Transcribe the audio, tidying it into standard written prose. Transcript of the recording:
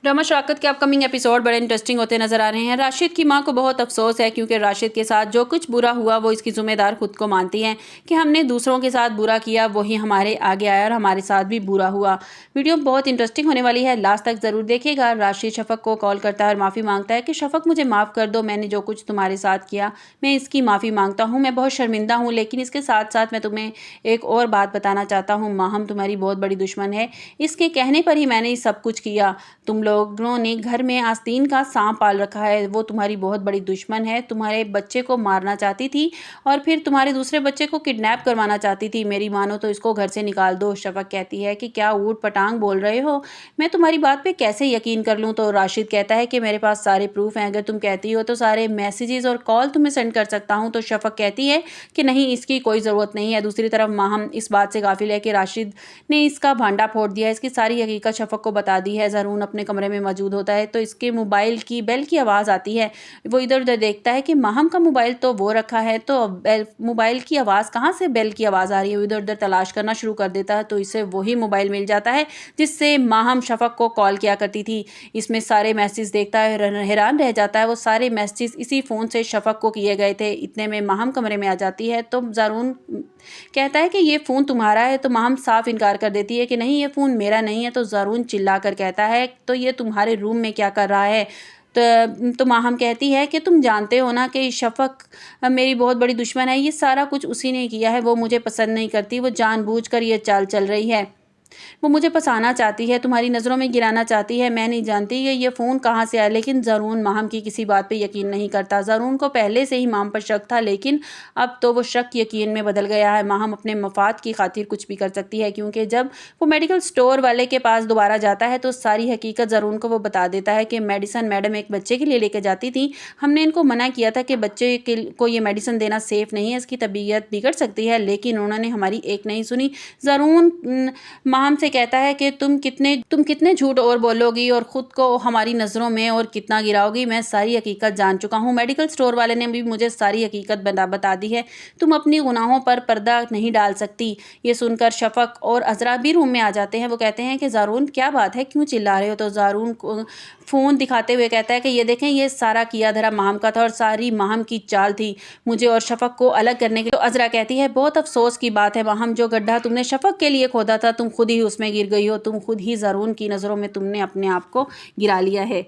Drama शराकत के upcoming episode बड़े interesting होते नजर आ रहे हैं। राशिद की मां को बहुत अफसोस है क्योंकि राशिद के साथ जो कुछ बुरा हुआ वो इसकी जिम्मेदार खुद को मानती हैं कि हमने दूसरों के साथ बुरा किया, वही हमारे आगे आया और हमारे साथ भी बुरा हुआ। वीडियो बहुत इंटरेस्टिंग होने वाली है, लास्ट तक ज़रूर देखिएगा। राशिद शफक को कॉल करता है और माफ़ी मांगता है कि शफक मुझे माफ़ कर दो, मैंने जो कुछ तुम्हारे साथ किया मैं इसकी माफ़ी मांगता हूँ, मैं बहुत शर्मिंदा हूँ। लेकिन इसके साथ साथ मैं तुम्हें एक और बात बताना चाहता हूँ, माहम तुम्हारी बहुत बड़ी दुश्मन है, इसके कहने पर ही मैंने सब कुछ किया। तुम लोगों ने घर में आस्तीन का सांप पाल रखा है, वो तुम्हारी बहुत बड़ी दुश्मन है, तुम्हारे बच्चे को मारना चाहती थी और फिर तुम्हारे दूसरे बच्चे को किडनैप करवाना चाहती थी। मेरी मानो तो इसको घर से निकाल दो। शफक कहती है कि क्या ऊट पटांग बोल रहे हो, मैं तुम्हारी बात पे कैसे यकीन कर लूँ। तो राशिद कहता है कि मेरे पास सारे प्रूफ हैं, अगर तुम कहती हो तो सारे मैसेजेस और कॉल तुम्हें सेंड कर सकता हूँ। तो शफक कहती है कि नहीं, इसकी कोई ज़रूरत नहीं है। दूसरी तरफ माहम इस बात से गाफिल है कि राशिद ने इसका भांडा फोड़ दिया, इसकी सारी हकीकत शफक को बता दी है। ज़रून अपने कमरे में मौजूद होता है तो इसके मोबाइल की बेल की आवाज़ आती है। वो इधर उधर देखता है कि माहम का मोबाइल तो वो रखा है, तो मोबाइल की आवाज़ कहाँ से बेल की आवाज़ आ रही है। वो इधर उधर तलाश करना शुरू कर देता है तो इसे वही मोबाइल मिल जाता है जिससे माहम शफक को कॉल किया करती थी। इसमें सारे मैसेज देखता है, हैरान रह जाता है, वो सारे मैसेज इसी फ़ोन से शफक को किए गए थे। इतने में माहम कमरे में आ जाती है तो ज़रून कहता है कि ये फ़ोन तुम्हारा है, तो माहम साफ इनकार कर देती है कि नहीं, ये फ़ोन मेरा नहीं है। तो ज़रून चिल्ला कर कहता है तो ये तुम्हारे रूम में क्या कर रहा है। तो माहम कहती है कि तुम जानते हो ना कि शफक मेरी बहुत बड़ी दुश्मन है, ये सारा कुछ उसी ने किया है, वो मुझे पसंद नहीं करती, वो जानबूझकर ये चाल चल रही है, वो मुझे फंसाना चाहती है, तुम्हारी नज़रों में गिराना चाहती है। मैं नहीं जानती कि ये फ़ोन कहाँ से आया। लेकिन ज़रून माहम की किसी बात पे यकीन नहीं करता। ज़रून को पहले से ही माहम पर शक था, लेकिन अब तो वो शक यकीन में बदल गया है। माहम अपने मफाद की खातिर कुछ भी कर सकती है, क्योंकि जब वो मेडिकल स्टोर वाले के पास दोबारा जाता है तो सारी हकीकत ज़रून को वो बता देता है कि मेडिसन मैडम एक बच्चे के लिए लेके जाती थी, हमने इनको मना किया था कि बच्चे को ये मेडिसिन देना सेफ़ नहीं है, इसकी तबीयत बिगड़ सकती है, लेकिन उन्होंने हमारी एक नहीं सुनी। ज़रून माहम से कहता है कि तुम कितने झूठ और बोलोगी और ख़ुद को हमारी नज़रों में और कितना गिराओगी, मैं सारी हकीकत जान चुका हूँ। मेडिकल स्टोर वाले ने भी मुझे सारी हकीकत बता दी है, तुम अपनी गुनाहों पर पर्दा नहीं डाल सकती। ये सुनकर शफक और अज़रा भी रूम में आ जाते हैं। वो कहते हैं कि ज़ारून क्या बात है, क्यों चिल्ला रहे हो। तो ज़ारून को फ़ोन दिखाते हुए कहता है कि ये देखें, ये सारा किया धरा माहम का था और सारी माहम की चाल थी मुझे और शफक को अलग करने की। तो अज़रा कहती है बहुत अफसोस की बात है माहम, जो गड्ढा तुमने शफक के लिए खोदा था तुम खुद ही उसमें गिर गई हो, तुम खुद ही ज़रून की नज़रों में तुमने अपने आप को गिरा लिया है।